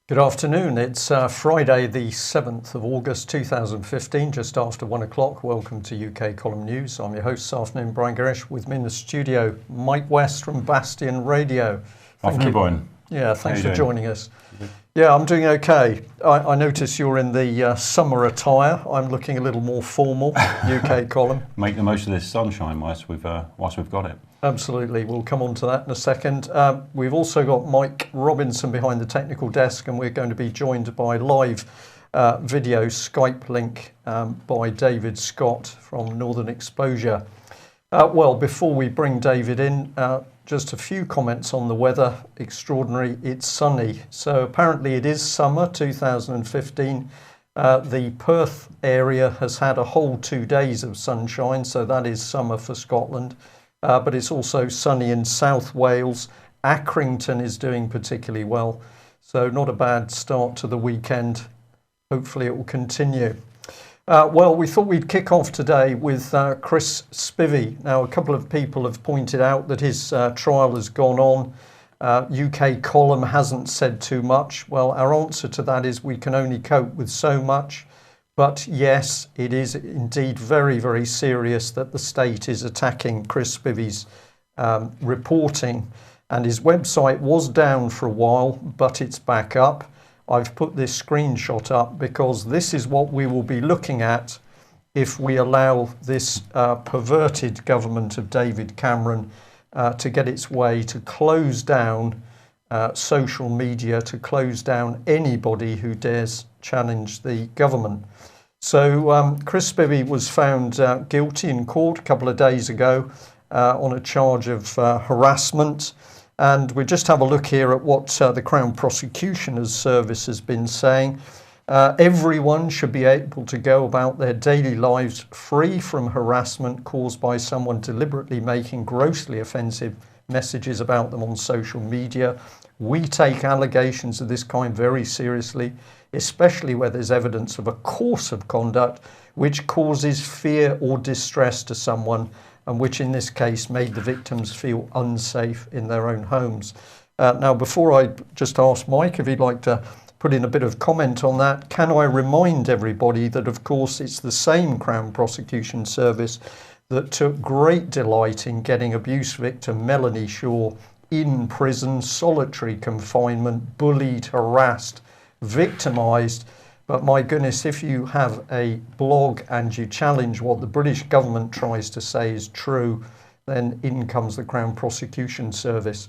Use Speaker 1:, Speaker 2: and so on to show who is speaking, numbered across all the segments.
Speaker 1: Good afternoon. It's Friday, the 7th of August 2015, just after 1 o'clock. Welcome to UK Column News. I'm your host this afternoon, Brian Gerrish. With me in the studio, Mike West from Bastion Radio.
Speaker 2: Afternoon, Brian.
Speaker 1: Yeah, thanks for joining us. Yeah, I'm doing okay. I notice you're in the summer attire. I'm looking a little more formal, UK Column.
Speaker 2: Make the most of this sunshine whilst we've got it.
Speaker 1: Absolutely. We'll come on to that in a second. We've also got Mike Robinson behind the technical desk, and we're going to be joined by live video Skype link by David Scott from Northern Exposure. Well, before we bring David in, just a few comments on the weather. Extraordinary. It's sunny. So apparently it is summer 2015. The Perth area has had a whole 2 days of sunshine, so that is summer for Scotland. But it's also sunny in South Wales. Accrington is doing particularly well. So not a bad start to the weekend. Hopefully it will continue. Well, we thought we'd kick off today with Chris Spivey. Now, a couple of people have pointed out that his trial has gone on. UK Column hasn't said too much. Well, our answer to that is we can only cope with so much. But yes, it is indeed very, very serious that the state is attacking Chris Spivey's reporting. And his website was down for a while, but it's back up. I've put this screenshot up because this is what we will be looking at if we allow this perverted government of David Cameron to get its way to close down social media, to close down anybody who dares challenge the government. So Chris Spivey was found guilty in court a couple of days ago on a charge of harassment. And we just have a look here at what the Crown Prosecutioner's Service has been saying. Everyone should be able to go about their daily lives free from harassment caused by someone deliberately making grossly offensive messages about them on social media. We take allegations of this kind very seriously, especially where there's evidence of a course of conduct which causes fear or distress to someone, and which in this case made the victims feel unsafe in their own homes. Now, before I just ask Mike if he'd like to put in a bit of comment on that, can I remind everybody that, of course, it's the same Crown Prosecution Service that took great delight in getting abuse victim Melanie Shaw in prison, solitary confinement, bullied, harassed, victimised. But my goodness, if you have a blog and you challenge what the British government tries to say is true, then in comes the Crown Prosecution Service.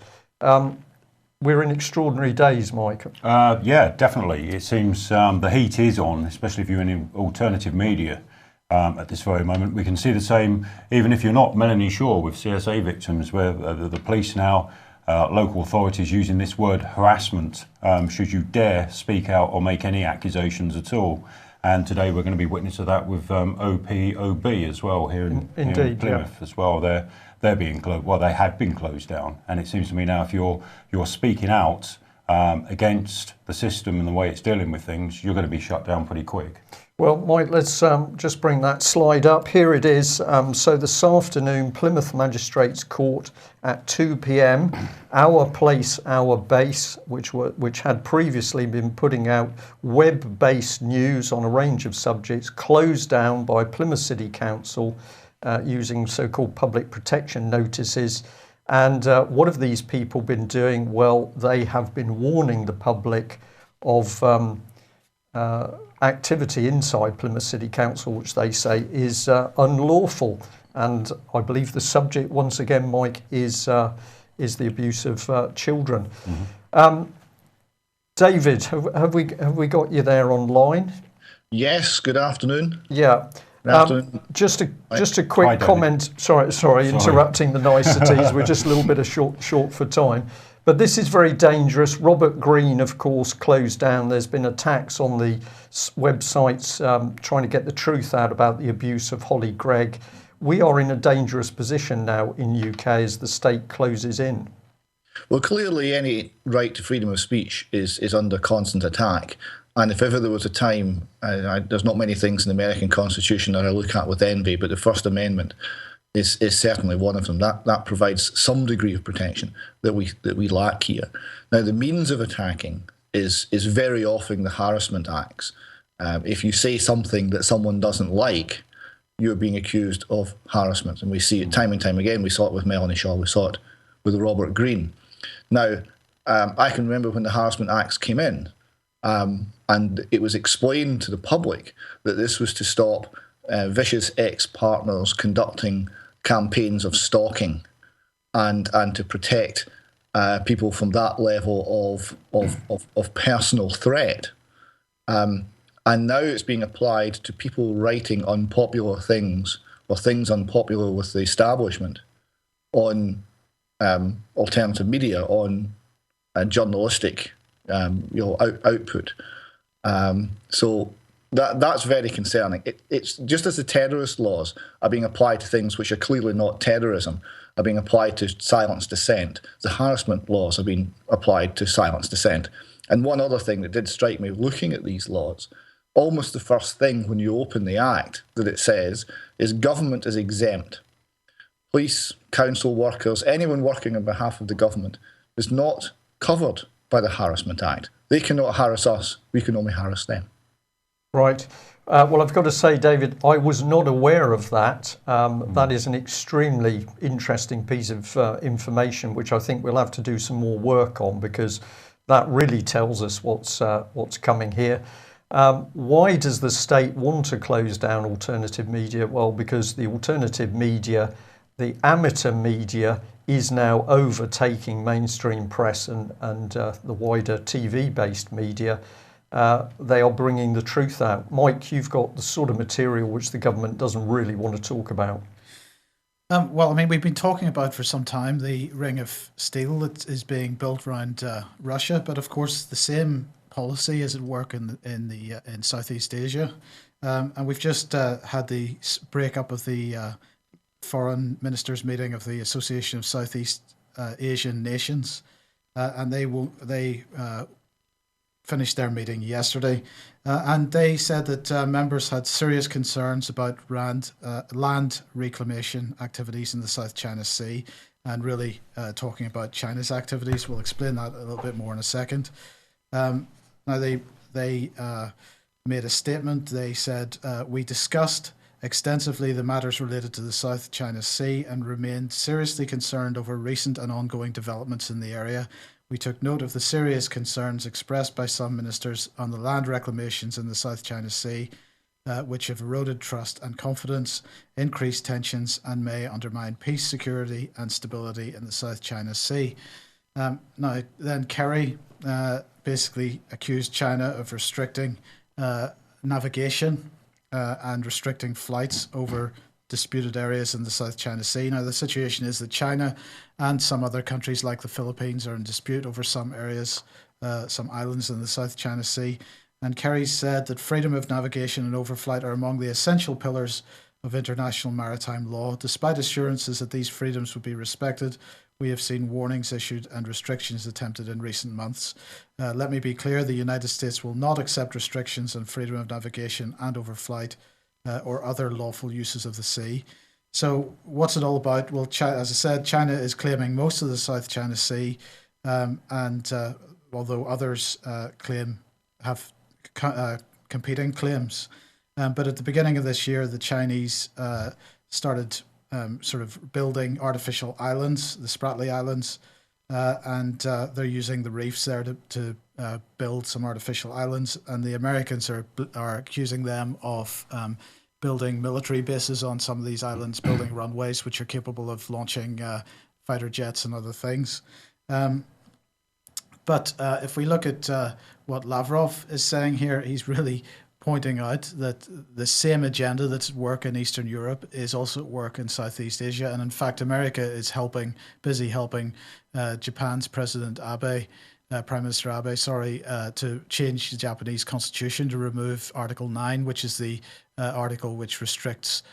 Speaker 1: We're in extraordinary days, Mike.
Speaker 2: Yeah, definitely. It seems the heat is on, especially if you're in alternative media at this very moment. We can see the same, even if you're not Melanie Shaw, with CSA victims, where the police now, local authorities using this word harassment, should you dare speak out or make any accusations at all. And today we're going to be witness to that with OPOB as well here in Plymouth as well. They're being closed. Well, they have been closed down, and it seems to me now if you're speaking out against the system and the way it's dealing with things, you're going to be shut down pretty quick.
Speaker 1: Well, Mike, let's just bring that slide up. Here it is. So this afternoon, Plymouth Magistrates Court at 2 p.m. Our Place, Our Base, which had previously been putting out web-based news on a range of subjects, closed down by Plymouth City Council using so-called public protection notices. And what have these people been doing? Well, they have been warning the public of activity inside Plymouth City Council, which they say is unlawful. And I believe the subject, once again, Mike, is the abuse of children. Mm-hmm. David, have we got you there online?
Speaker 3: Yes. Good afternoon.
Speaker 1: Yeah. Just a quick comment. Sorry, interrupting the niceties. We're just a little bit of short for time. But this is very dangerous. Robert Greene, of course, closed down. There's been attacks on the websites trying to get the truth out about the abuse of Holly Gregg. We are in a dangerous position now in UK as the state closes in.
Speaker 3: Well, clearly any right to freedom of speech is under constant attack. And if ever there was a time, there's not many things in the American Constitution that I look at with envy, but the First Amendment is certainly one of them. That provides some degree of protection that we lack here. Now, the means of attacking is very often the harassment acts. If you say something that someone doesn't like, you're being accused of harassment. And we see it time and time again. We saw it with Melanie Shaw. We saw it with Robert Greene. Now, I can remember when the harassment acts came in, and it was explained to the public that this was to stop vicious ex-partners conducting campaigns of stalking and to protect people from that level of personal threat. And now it's being applied to people writing unpopular things or things unpopular with the establishment on alternative media, on journalistic output. So that's very concerning. It's just as the terrorist laws are being applied to things which are clearly not terrorism, are being applied to silence dissent, the harassment laws are being applied to silence dissent. And one other thing that did strike me looking at these laws, almost the first thing when you open the Act that it says is government is exempt. Police, council workers, anyone working on behalf of the government is not covered by the Harassment Act. They cannot harass us, we can only harass them.
Speaker 1: Right. Well, I've got to say, David, I was not aware of that. That is an extremely interesting piece of information, which I think we'll have to do some more work on, because that really tells us what's coming here. Why does the state want to close down alternative media? Well, because the alternative media, the amateur media, is now overtaking mainstream press and the wider TV-based media. They are bringing the truth out. Mike, you've got the sort of material which the government doesn't really want to talk about.
Speaker 4: Well, I mean, we've been talking about for some time the ring of steel that is being built around Russia, but of course the same policy is at work in Southeast Asia, and we've just had the breakup of the foreign ministers meeting of the Association of Southeast Asian Nations, and they finished their meeting yesterday, and they said that members had serious concerns about land reclamation activities in the South China Sea, and really talking about China's activities. We'll explain that a little bit more in a second. Now they made a statement. They said, we discussed extensively the matters related to the South China Sea and remained seriously concerned over recent and ongoing developments in the area. We took note of the serious concerns expressed by some ministers on the land reclamations in the South China Sea, which have eroded trust and confidence, increased tensions, and may undermine peace, security, and stability in the South China Sea. Now, then Kerry basically accused China of restricting navigation and restricting flights over disputed areas in the South China Sea. Now, the situation is that China and some other countries like the Philippines are in dispute over some areas, some islands in the South China Sea. And Kerry said that freedom of navigation and overflight are among the essential pillars of international maritime law. Despite assurances that these freedoms would be respected, we have seen warnings issued and restrictions attempted in recent months. Let me be clear, the United States will not accept restrictions on freedom of navigation and overflight or other lawful uses of the sea. So what's it all about? Well, as I said, China is claiming most of the South China Sea, and although others have competing claims. But at the beginning of this year, the Chinese started sort of building artificial islands, the Spratly Islands, and they're using the reefs there to build some artificial islands. And the Americans are accusing them of building military bases on some of these islands, building runways which are capable of launching fighter jets and other things. But if we look at what Lavrov is saying here, he's really pointing out that the same agenda that's at work in Eastern Europe is also at work in Southeast Asia. And in fact, America is busy helping Japan's President Abe, Prime Minister Abe, to change the Japanese constitution to remove Article 9, which is the article which restricts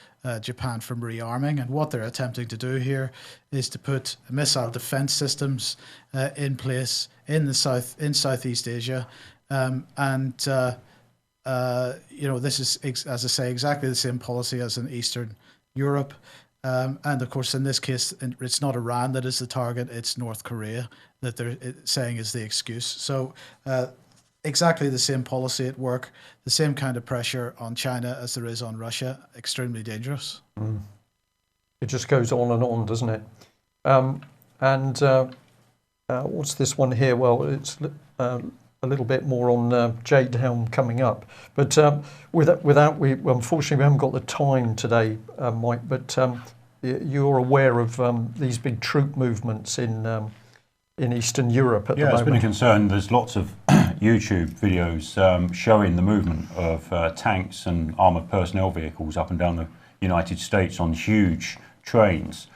Speaker 4: Japan from rearming. And what they're attempting to do here is to put missile defense systems in place in Southeast Asia, this is, as I say, exactly the same policy as in Eastern Europe. And of course, in this case, it's not Iran that is the target, it's North Korea that they're saying is the excuse. So exactly the same policy at work, the same kind of pressure on China as there is on Russia. Extremely dangerous.
Speaker 1: It just goes on, doesn't it? What's this one here? Well, it's a little bit more on Jade Helm coming up, but unfortunately we haven't got the time today, Mike. But you're aware of these big troop movements in Eastern Europe at the moment.
Speaker 2: Yeah, it's been a concern. There's lots of YouTube videos showing the movement of tanks and armoured personnel vehicles up and down the United States on huge trains.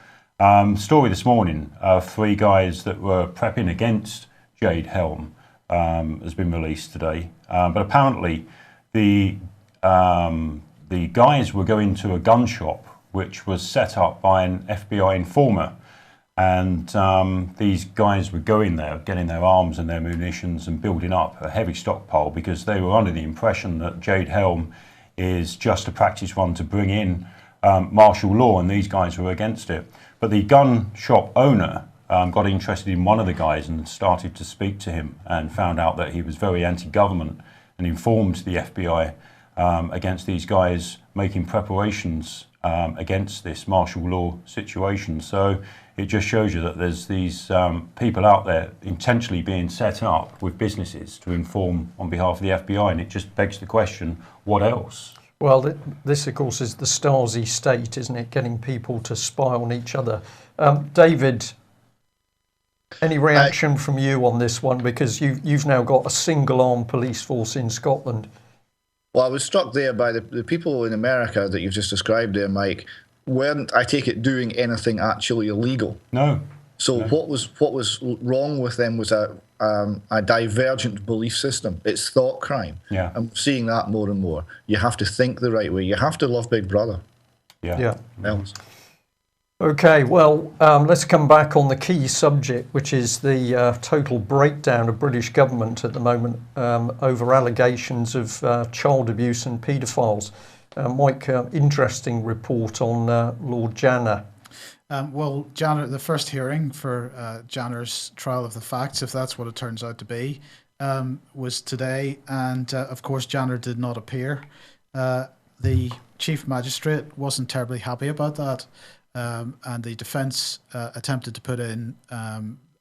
Speaker 2: Story this morning of 3 guys that were prepping against Jade Helm has been released today. But apparently the guys were going to a gun shop which was set up by an FBI informer. And these guys were going there, getting their arms and their munitions and building up a heavy stockpile because they were under the impression that Jade Helm is just a practice run to bring in martial law, and these guys were against it. But the gun shop owner got interested in one of the guys and started to speak to him and found out that he was very anti-government and informed the FBI against these guys making preparations against this martial law situation. So it just shows you that there's these people out there intentionally being set up with businesses to inform on behalf of the FBI, and it just begs the question, what else?
Speaker 1: Well, this, of course, is the Stasi state, isn't it? Getting people to spy on each other. David, any reaction from you on this one? Because you've now got a single-armed police force in Scotland.
Speaker 3: Well, I was struck there by the people in America that you've just described there, Mike, weren't, I take it, doing anything actually illegal.
Speaker 2: No.
Speaker 3: So what was wrong with them was a divergent belief system. It's thought crime.
Speaker 2: Yeah.
Speaker 3: I'm seeing that more and more. You have to think the right way. You have to love Big Brother.
Speaker 1: Yeah.
Speaker 3: Else.
Speaker 1: Okay, well, let's come back on the key subject, which is the total breakdown of British government at the moment over allegations of child abuse and paedophiles. Mike, interesting report on Lord Janner.
Speaker 4: Well, Janner, the first hearing for Janner's trial of the facts, if that's what it turns out to be, was today. And of course, Janner did not appear. The Chief Magistrate wasn't terribly happy about that. And the defence attempted to put in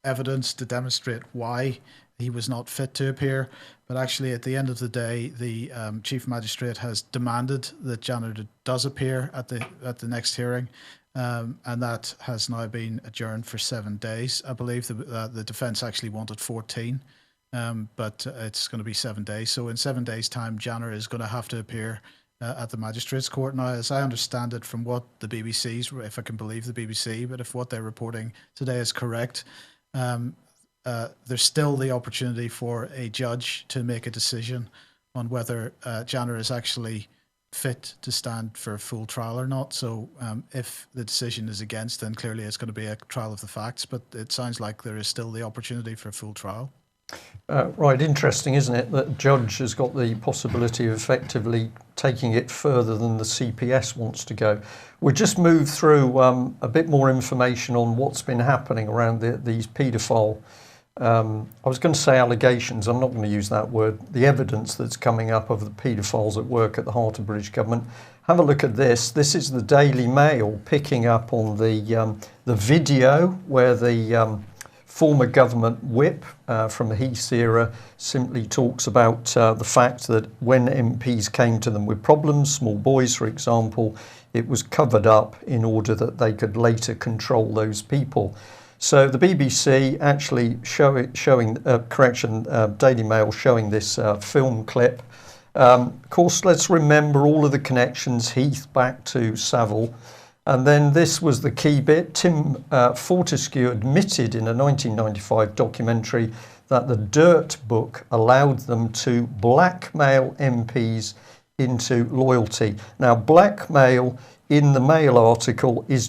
Speaker 4: evidence to demonstrate why he was not fit to appear. But actually, at the end of the day, the Chief Magistrate has demanded that Janner does appear at the next hearing. And that has now been adjourned for 7 days. I believe the defence actually wanted 14, but it's going to be 7 days. So in 7 days' time, Janner is going to have to appear at the Magistrates' Court. Now, as I understand it from what the BBC's, if I can believe the BBC, but if what they're reporting today is correct, there's still the opportunity for a judge to make a decision on whether Janner is actually fit to stand for a full trial or not. So if the decision is against, then clearly it's going to be a trial of the facts, but it sounds like there is still the opportunity for a full trial.
Speaker 1: Right, interesting, isn't it, that the judge has got the possibility of effectively taking it further than the CPS wants to go. We'll just move through a bit more information on what's been happening around these paedophile, I was going to say allegations, I'm not going to use that word, the evidence that's coming up of the paedophiles at work at the heart of British government. Have a look at this. This is the Daily Mail picking up on the video where the former government whip from the Heath era simply talks about the fact that when MPs came to them with problems, small boys for example, it was covered up in order that they could later control those people. So the BBC actually Daily Mail showing this film clip. Of course, let's remember all of the connections, Heath back to Savile. And then this was the key bit. Tim Fortescue admitted in a 1995 documentary that the Dirt book allowed them to blackmail MPs into loyalty. Now, blackmail in the Mail article is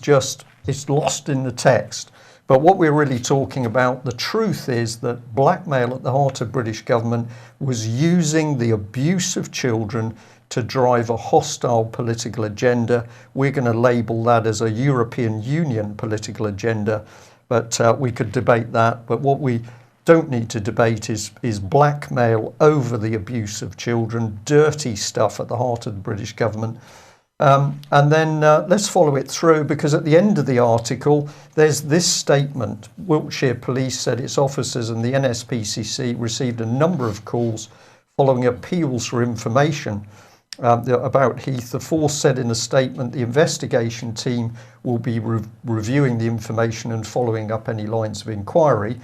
Speaker 1: it's lost in the text. But what we're really talking about, the truth is that blackmail at the heart of British government was using the abuse of children to drive a hostile political agenda. We're going to label that as a European Union political agenda, but we could debate that. But what we don't need to debate is blackmail over the abuse of children, dirty stuff at the heart of the British government. And then let's follow it through, because at the end of the article, there's this statement. Wiltshire Police said its officers and the NSPCC received a number of calls following appeals for information about Heath. The force said in a statement the investigation team will be reviewing the information and following up any lines of inquiry.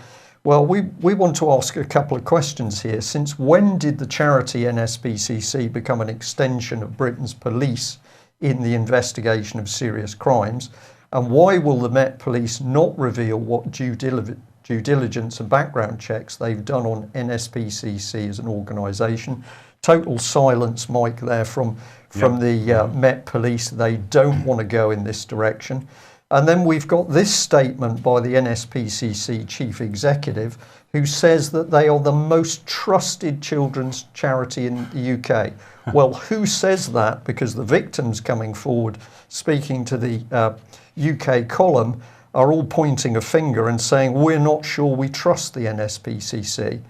Speaker 1: Well, we want to ask a couple of questions here. Since when did the charity NSPCC become an extension of Britain's police in the investigation of serious crimes? And why will the Met Police not reveal what due diligence and background checks they've done on NSPCC as an organisation? Total silence, Mike, there from the Met Police. They don't want to go in this direction. And then we've got this statement by the NSPCC chief executive, who says that they are the most trusted children's charity in the UK. Well, who says that? Because the victims coming forward, speaking to the UK column, are all pointing a finger and saying, we're not sure we trust the NSPCC.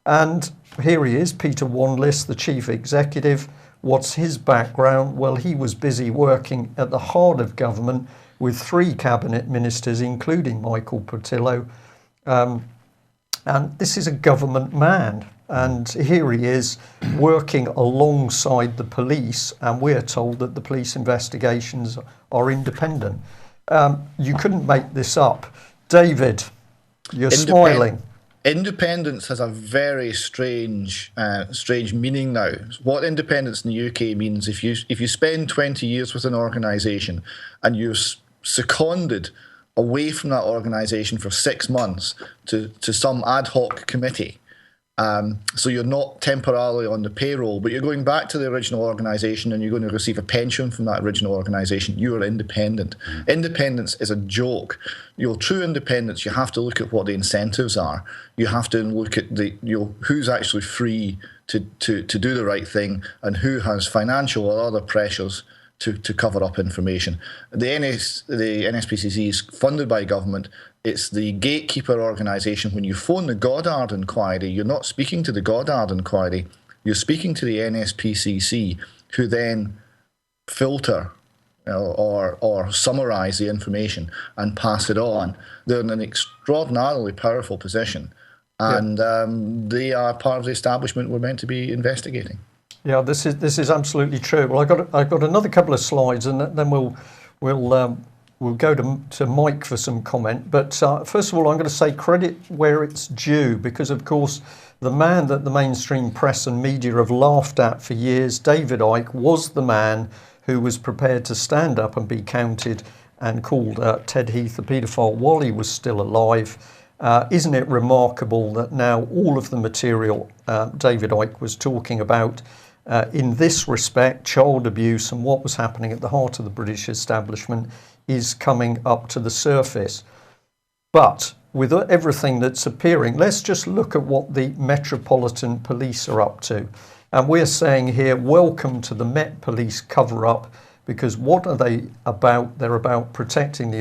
Speaker 1: And here he is, Peter Wanless, the chief executive. What's his background? Well, he was busy working at the heart of government with 3 cabinet ministers, including Michael Portillo. And this is a government man. And here he is working alongside the police, and we're told that the police investigations are independent. You couldn't make this up. David, you're smiling.
Speaker 3: Independence has a very strange meaning now. What independence in the UK means, if you spend 20 years with an organisation and you're seconded away from that organisation for 6 months to some ad hoc committee, so you're not temporarily on the payroll, but you're going back to the original organisation and you're going to receive a pension from that original organisation, you are independent. Independence is a joke. True independence, you have to look at what the incentives are. You have to look at who's actually free to do the right thing and who has financial or other pressures to cover up information. The NSPCC is funded by government. It's the gatekeeper organisation. When you phone the Goddard inquiry, you're not speaking to the Goddard inquiry, you're speaking to the NSPCC, who then filter or summarise the information and pass it on. They're in an extraordinarily powerful position, and they are part of the establishment we're meant to be investigating.
Speaker 1: Yeah, this is absolutely true. Well, I got another couple of slides, and then we'll go to Mike for some comment. But first of all, I'm going to say credit where it's due, because of course the man that the mainstream press and media have laughed at for years, David Icke, was the man who was prepared to stand up and be counted and called Ted Heath a paedophile while he was still alive. Isn't it remarkable that now all of the material David Icke was talking about in this respect, child abuse and what was happening at the heart of the British establishment, is coming up to the surface? But with everything that's appearing, let's just look at what the Metropolitan Police are up to. And we're saying here, welcome to the Met Police cover-up, because what are they about? They're about protecting the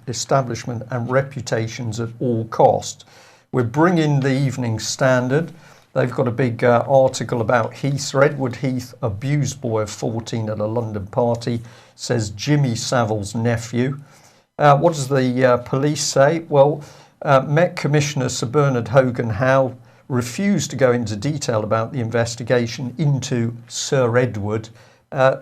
Speaker 1: establishment and reputations at all costs. We're bringing the Evening Standard. They've got a big article about Heath. Sir Edward Heath, abused boy of 14 at a London party, says Jimmy Savile's nephew. What does the police say? Well, Met Commissioner Sir Bernard Hogan-Howe refused to go into detail about the investigation into Sir Edward,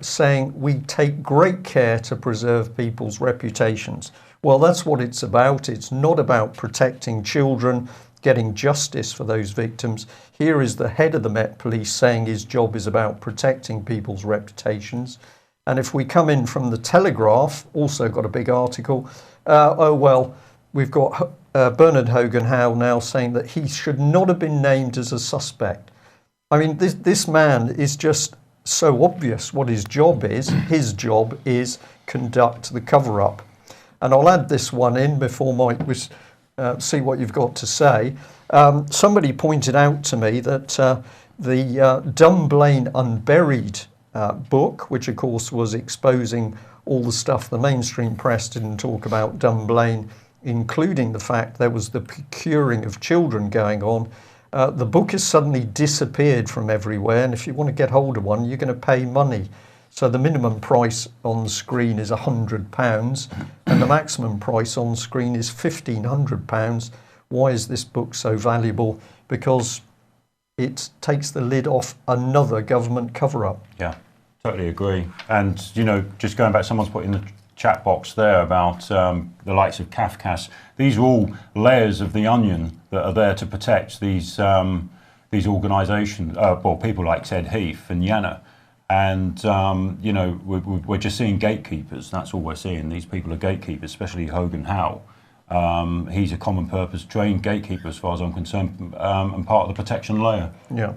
Speaker 1: saying we take great care to preserve people's reputations. Well, that's what it's about. It's not about protecting children, getting justice for those victims. Here is the head of the Met Police saying his job is about protecting people's reputations. And if we come in from the Telegraph, also got a big article, we've got Bernard Hogan-Howe now saying that he should not have been named as a suspect. I mean, this man is just so obvious what his job is. His job is conduct the cover-up. And I'll add this one in before Mike was see what you've got to say. Somebody pointed out to me that the Dunblane Unburied book, which of course was exposing all the stuff the mainstream press didn't talk about Dunblane including the fact there was the procuring of children going on, the book has suddenly disappeared from everywhere. And if you want to get hold of one, you're going to pay money. So the minimum price on the screen is £100 and the maximum price on screen is £1,500. Why is this book so valuable? Because it takes the lid off another government cover-up.
Speaker 2: Yeah, totally agree. And, just going back, someone's put in the chat box there about the likes of Cafcass. These are all layers of the onion that are there to protect these organisations, people like Ted Heath and Yana. And, we're just seeing gatekeepers. That's all we're seeing. These people are gatekeepers, especially Hogan Howe. He's a common purpose trained gatekeeper as far as I'm concerned, and part of the protection layer.
Speaker 1: Yeah.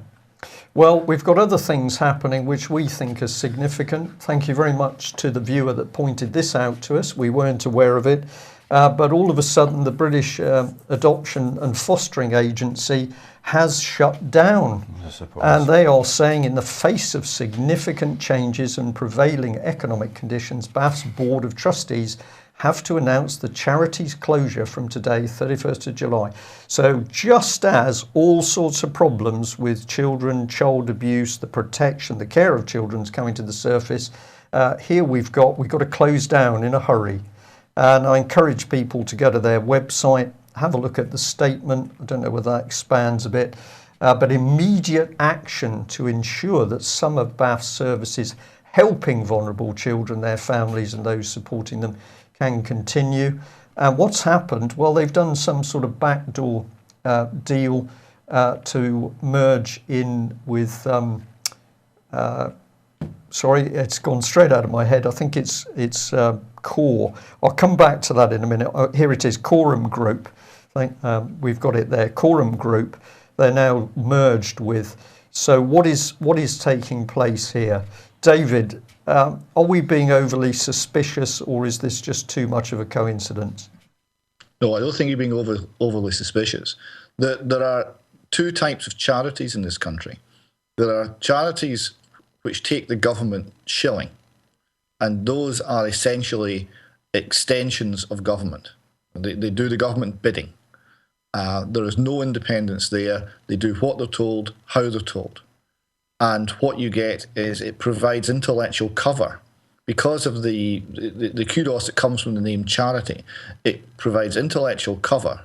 Speaker 1: Well, we've got other things happening which we think are significant. Thank you very much to the viewer that pointed this out to us. We weren't aware of it. But all of a sudden, the British Adoption and Fostering Agency has shut down. And they are saying, in the face of significant changes and prevailing economic conditions, Bath's Board of Trustees have to announce the charity's closure from today, 31st of July. So just as all sorts of problems with children, child abuse, the protection, the care of children is coming to the surface, here we've got to close down in a hurry. And I encourage people to go to their website, have a look at the statement. I don't know whether that expands a bit, but immediate action to ensure that some of Bath's services helping vulnerable children, their families and those supporting them can continue. And what's happened? Well, they've done some sort of backdoor deal to merge in with, sorry, it's gone straight out of my head. I think it's Core. I'll come back to that in a minute. Here it is, Quorum Group. I think we've got it there. Quorum Group. They're now merged with. So what is taking place here? David, are we being overly suspicious, or is this just too much of a coincidence?
Speaker 3: No, I don't think you're being overly suspicious. There are two types of charities in this country. There are charities which take the government shilling, and those are essentially extensions of government. They do the government bidding. There is no independence there. They do what they're told, how they're told. And what you get is it provides intellectual cover. Because of the kudos that comes from the name charity, it provides intellectual cover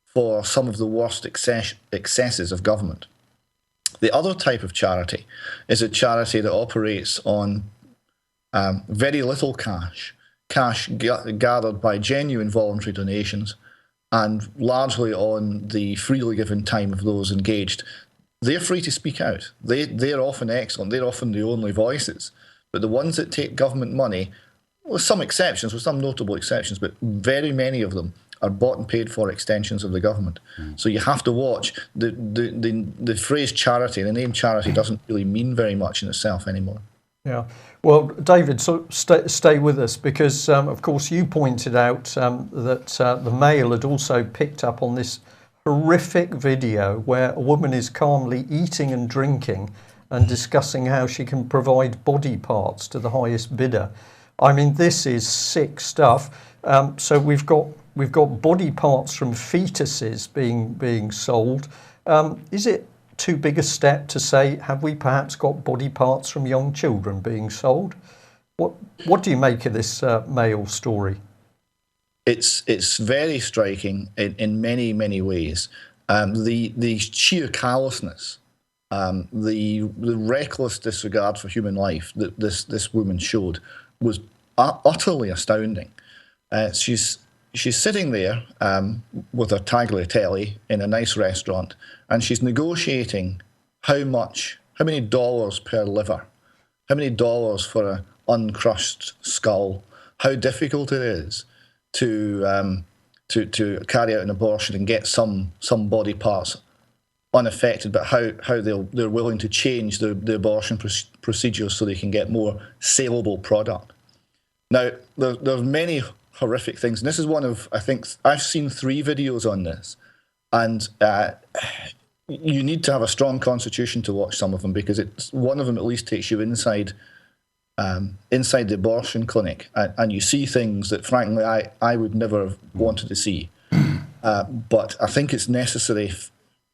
Speaker 3: for some of the worst excesses of government. The other type of charity is a charity that operates on very little cash gathered by genuine voluntary donations, and largely on the freely given time of those engaged. They're free to speak out. They're often excellent. They're often the only voices. But the ones that take government money, with some exceptions, with some notable exceptions, but very many of them are bought and paid for extensions of the government. So you have to watch. The phrase charity, the name charity, doesn't really mean very much in itself anymore.
Speaker 1: Yeah. Well, David, so stay with us, because, of course, you pointed out that the Mail had also picked up on this horrific video where a woman is calmly eating and drinking and discussing how she can provide body parts to the highest bidder. I mean, this is sick stuff. So we've got body parts from fetuses being sold. Is it too big a step to say, have we perhaps got body parts from young children being sold? What do you make of this Mail story?
Speaker 3: It's very striking in many, many ways. The sheer callousness, the reckless disregard for human life that this woman showed was utterly astounding. She's sitting there with her tagliatelle in a nice restaurant, and she's negotiating how many dollars per liver, how many dollars for an uncrushed skull, how difficult it is to carry out an abortion and get some body parts unaffected, but how they're willing to change the abortion procedures so they can get more saleable product. Now, there's many horrific things, and this is one of, I think, I've seen 3 videos on this, and you need to have a strong constitution to watch some of them, because one of them at least takes you inside inside the abortion clinic, and you see things that, frankly, I would never have wanted to see. But I think it's necessary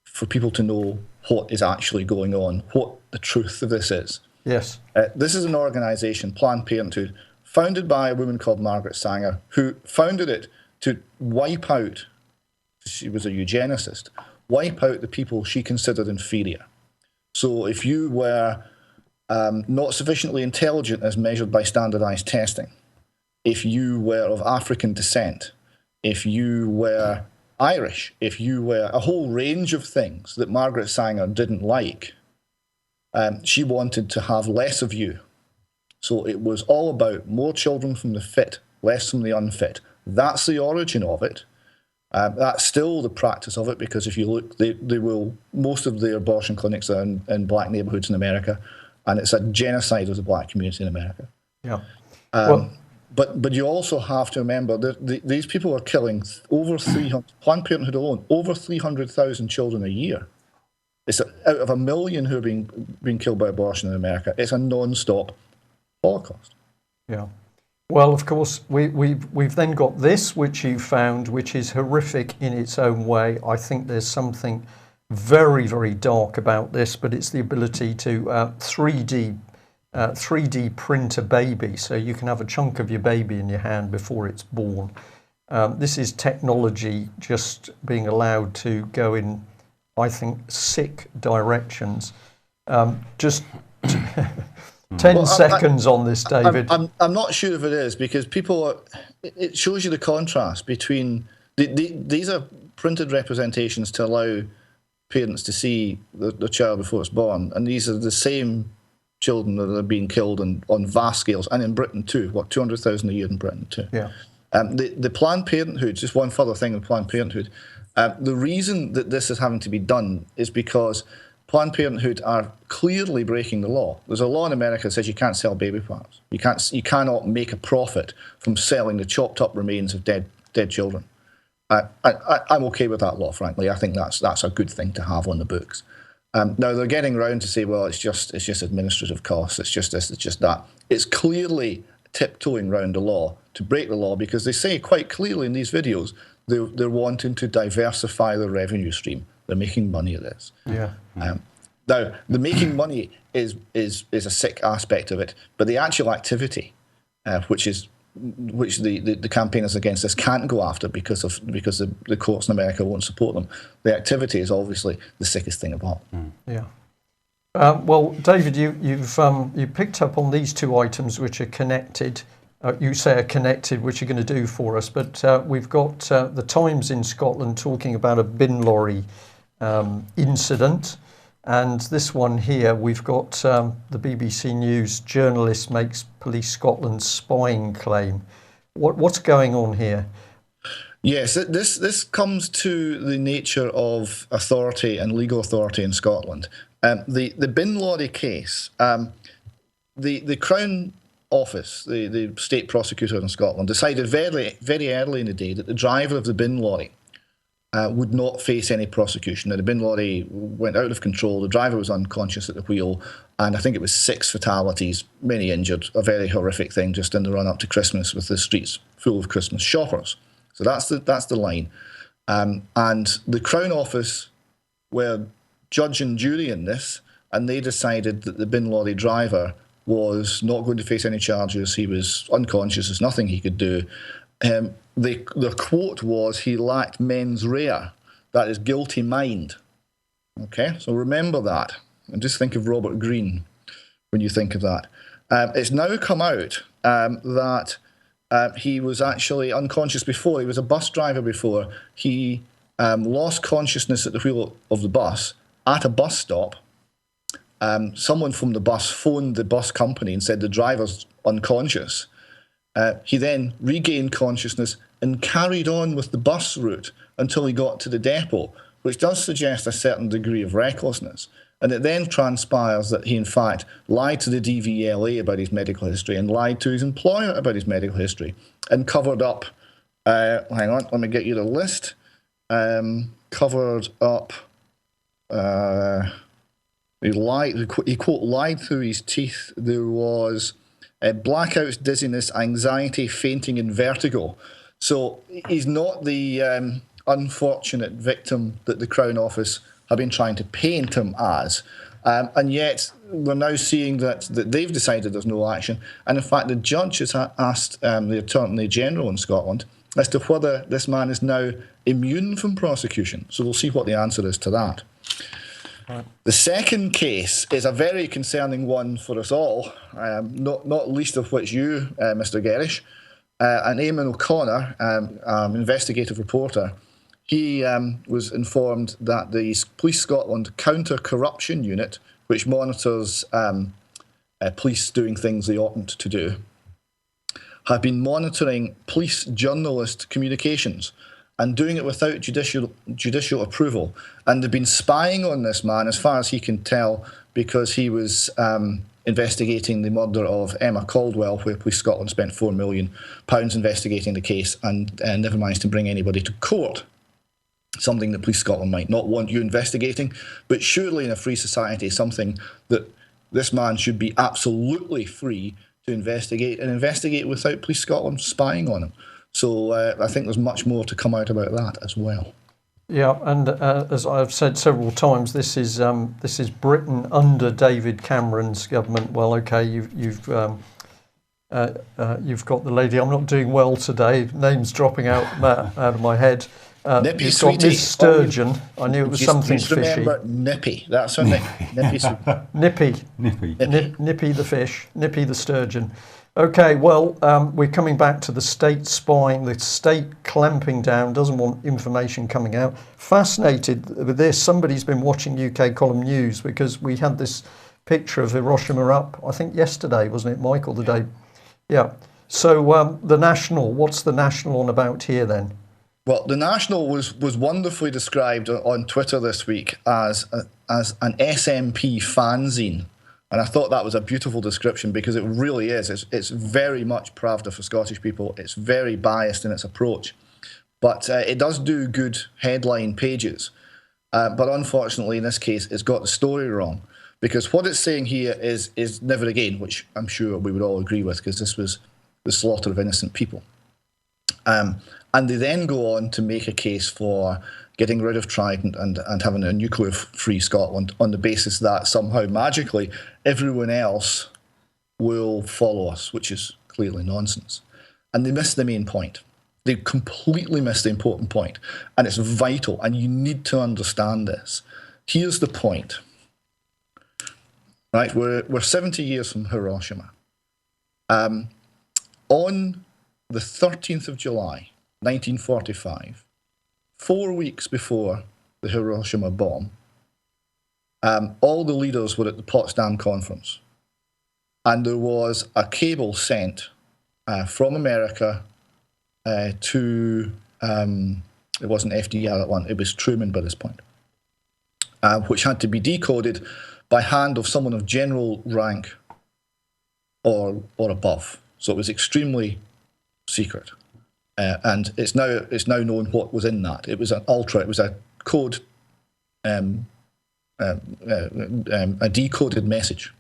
Speaker 3: for people to know what is actually going on, what the truth of this is.
Speaker 1: Yes.
Speaker 3: This is an organisation, Planned Parenthood, founded by a woman called Margaret Sanger, who founded it to wipe out, she was a eugenicist, wipe out the people she considered inferior. So if you were not sufficiently intelligent as measured by standardised testing, if you were of African descent, if you were Irish, if you were a whole range of things that Margaret Sanger didn't like, she wanted to have less of you. So it was all about more children from the fit, less from the unfit. That's the origin of it. That's still the practice of it, because if you look, they will, most of the abortion clinics are in black neighbourhoods in America, and it's a genocide of the black community in America.
Speaker 1: Yeah.
Speaker 3: But you also have to remember that these people are killing over 300, Planned Parenthood alone, over 300,000 children a year. It's out of 1 million who are being killed by abortion in America. It's a non-stop Holocaust.
Speaker 1: Yeah. Well, of course, we've then got this, which you found, which is horrific in its own way. I think there's something very, very dark about this, but it's the ability to 3D print a baby, so you can have a chunk of your baby in your hand before it's born. This is technology just being allowed to go in, I think, sick directions. Just 10 seconds on this, David.
Speaker 3: I'm not sure if it is, because people are, it shows you the contrast between, these are printed representations to allow parents to see the child before it's born, and these are the same children that are being killed on vast scales, and in Britain too. 200,000 a year in Britain too.
Speaker 1: Yeah.
Speaker 3: The Planned Parenthood, just one further thing with Planned Parenthood, the reason that this is having to be done is because Planned Parenthood are clearly breaking the law. There's a law in America that says you can't sell baby parts. You cannot make a profit from selling the chopped up remains of dead children. I'm okay with that law, frankly. I think that's a good thing to have on the books. Now they're getting around to say, well, it's just administrative costs. It's just this. It's just that. It's clearly tiptoeing around the law to break the law, because they say quite clearly in these videos they're wanting to diversify their revenue stream. They're making money at this.
Speaker 1: Yeah.
Speaker 3: Now, the making money is a sick aspect of it, but the actual activity, which the campaigners against this can't go after because the courts in America won't support them. The activity is obviously the sickest thing of all.
Speaker 1: Yeah. Well, David, you picked up on these two items which are connected. You say are connected, which you're going to do for us, but we've got the Times in Scotland talking about a bin lorry incident, and this one here we've got the BBC News journalist makes Police Scotland spying claim. What's going on here?
Speaker 3: Yes, this comes to the nature of authority and legal authority in Scotland. The bin lorry case, the Crown Office, the state prosecutor in Scotland, decided very, very early in the day that the driver of the bin lorry would not face any prosecution. Now, the bin lorry went out of control. The driver was unconscious at the wheel, and I think it was 6 fatalities, many injured. A very horrific thing just in the run up to Christmas, with the streets full of Christmas shoppers. So that's the line. And the Crown Office were judge and jury in this, and they decided that the bin lorry driver was not going to face any charges. He was unconscious. There's nothing he could do. Their quote was, he lacked mens rea. That is guilty mind. Okay, so remember that. And just think of Robert Greene when you think of that. It's now come out that he was actually unconscious before. He was a bus driver before. He lost consciousness at the wheel of the bus at a bus stop. Someone from the bus phoned the bus company and said the driver's unconscious. He then regained consciousness and carried on with the bus route until he got to the depot, which does suggest a certain degree of recklessness. And it then transpires that he, in fact, lied to the DVLA about his medical history and lied to his employer about his medical history and covered up, hang on, let me get you the list, covered up, he quote lied through his teeth. There was blackouts, dizziness, anxiety, fainting, and vertigo. So he's not the unfortunate victim that the Crown Office have been trying to paint him as. And yet we're now seeing that they've decided there's no action. And in fact, the judge has asked the Attorney General in Scotland as to whether this man is now immune from prosecution. So we'll see what the answer is to that. Right. The second case is a very concerning one for us all, not least of which you, Mr. Gerrish, and Eamon O'Connor, investigative reporter. He was informed that the Police Scotland Counter-Corruption Unit, which monitors police doing things they oughtn't to do, have been monitoring police journalist communications and doing it without judicial approval. And they've been spying on this man, as far as he can tell, because he was investigating the murder of Emma Caldwell, where Police Scotland spent £4 million investigating the case and never managed to bring anybody to court. Something that Police Scotland might not want you investigating, but surely in a free society, something that this man should be absolutely free to investigate, and investigate without Police Scotland spying on him. So I think there's much more to come out about that as well.
Speaker 1: Yeah, and as I've said several times, this is Britain under David Cameron's government. Well, okay, you've got the lady. I'm not doing well today. Name's dropping out of my head.
Speaker 3: Nippy,
Speaker 1: you've got Miss Sturgeon. I knew it was something
Speaker 3: just
Speaker 1: fishy.
Speaker 3: Remember Nippy. That's her name. Nippy.
Speaker 1: Nippy the fish. Nippy the sturgeon. Okay, well, we're coming back to the state spying, the state clamping down, doesn't want information coming out. Fascinated with this. Somebody's been watching UK Column News because we had this picture of Hiroshima up, I think yesterday, wasn't it, Michael, the day? Yeah. So the National, what's the National on about here then?
Speaker 3: Well, the National was wonderfully described on Twitter this week as an SNP fanzine. And I thought that was a beautiful description because it really is. It's very much Pravda for Scottish people. It's very biased in its approach. But it does do good headline pages. But unfortunately, in this case, it's got the story wrong. Because what it's saying here is never again, which I'm sure we would all agree with, because this was the slaughter of innocent people. And they then go on to make a case for getting rid of Trident and having a nuclear-free Scotland on the basis that somehow magically everyone else will follow us, which is clearly nonsense. And they miss the main point. They completely miss the important point. And it's vital, and you need to understand this. Here's the point. Right, we're 70 years from Hiroshima. On the 13th of July, 1945, 4 weeks before the Hiroshima bomb, all the leaders were at the Potsdam Conference. And there was a cable sent from America to, it wasn't FDR that one, it was Truman by this point, which had to be decoded by hand of someone of general rank or above. So it was extremely secret. And it's now known what was in that. It was an it was a code, a decoded message.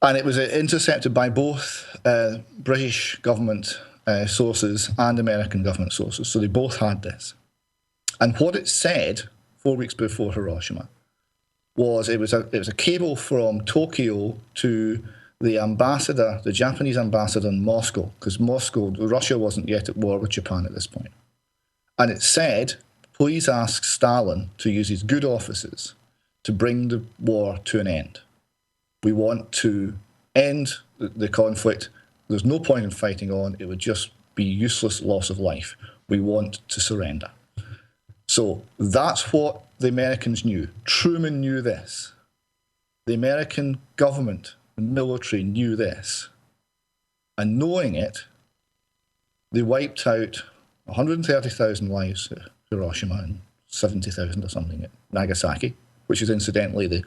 Speaker 3: And it was intercepted by both British government sources and American government sources. So they both had this. And what it said 4 weeks before Hiroshima was it was a cable from Tokyo to the ambassador, the Japanese ambassador in Moscow, because Russia wasn't yet at war with Japan at this point. And it said, please ask Stalin to use his good offices to bring the war to an end. We want to end the conflict. There's no point in fighting on. It would just be useless loss of life. We want to surrender. So that's what the Americans knew. Truman knew this. The American government, the military knew this. And knowing it, they wiped out 130,000 lives at Hiroshima and 70,000 or something at Nagasaki, which is incidentally the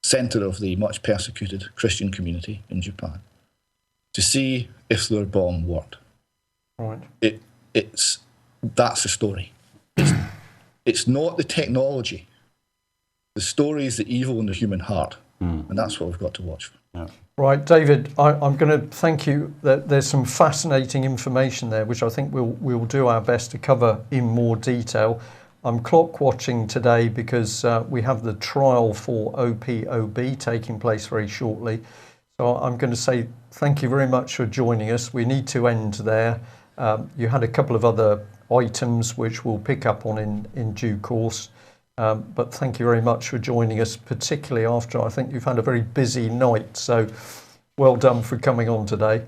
Speaker 3: centre of the much persecuted Christian community in Japan, to see if their bomb worked.
Speaker 1: Right.
Speaker 3: That's the story. It's not the technology. The story is the evil in the human heart, and that's what we've got to watch for.
Speaker 2: Yeah.
Speaker 1: Right, David, I'm going to thank you. There's some fascinating information there, which I think we'll do our best to cover in more detail. I'm clock watching today because we have the trial for OPOB taking place very shortly. So I'm going to say thank you very much for joining us. We need to end there. You had a couple of other items which we'll pick up on in due course. But thank you very much for joining us, particularly after I think you've had a very busy night. So well done for coming on today.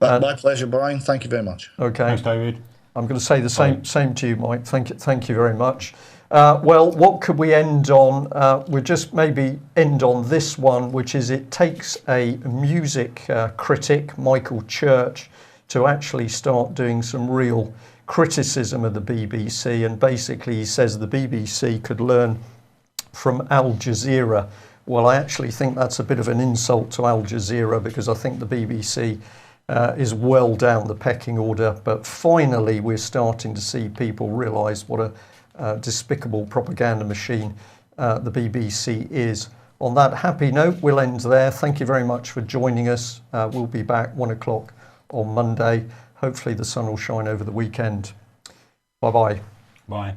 Speaker 3: My pleasure, Brian. Thank you very much.
Speaker 1: Okay.
Speaker 2: Thanks, David.
Speaker 1: I'm going to say the same to you, Mike. Thank you very much. Well, what could we end on? We'll just maybe end on this one, which is it takes a music critic, Michael Church, to actually start doing some real criticism of the BBC, and basically he says the BBC could learn from Al Jazeera. Well, I actually think that's a bit of an insult to Al Jazeera, because I think the BBC is well down the pecking order, but finally we're starting to see people realise what a despicable propaganda machine the BBC is. On that happy note, we'll end there. Thank you very much for joining us. We'll be back 1 o'clock on Monday. Hopefully the sun will shine over the weekend. Bye-bye.
Speaker 2: Bye.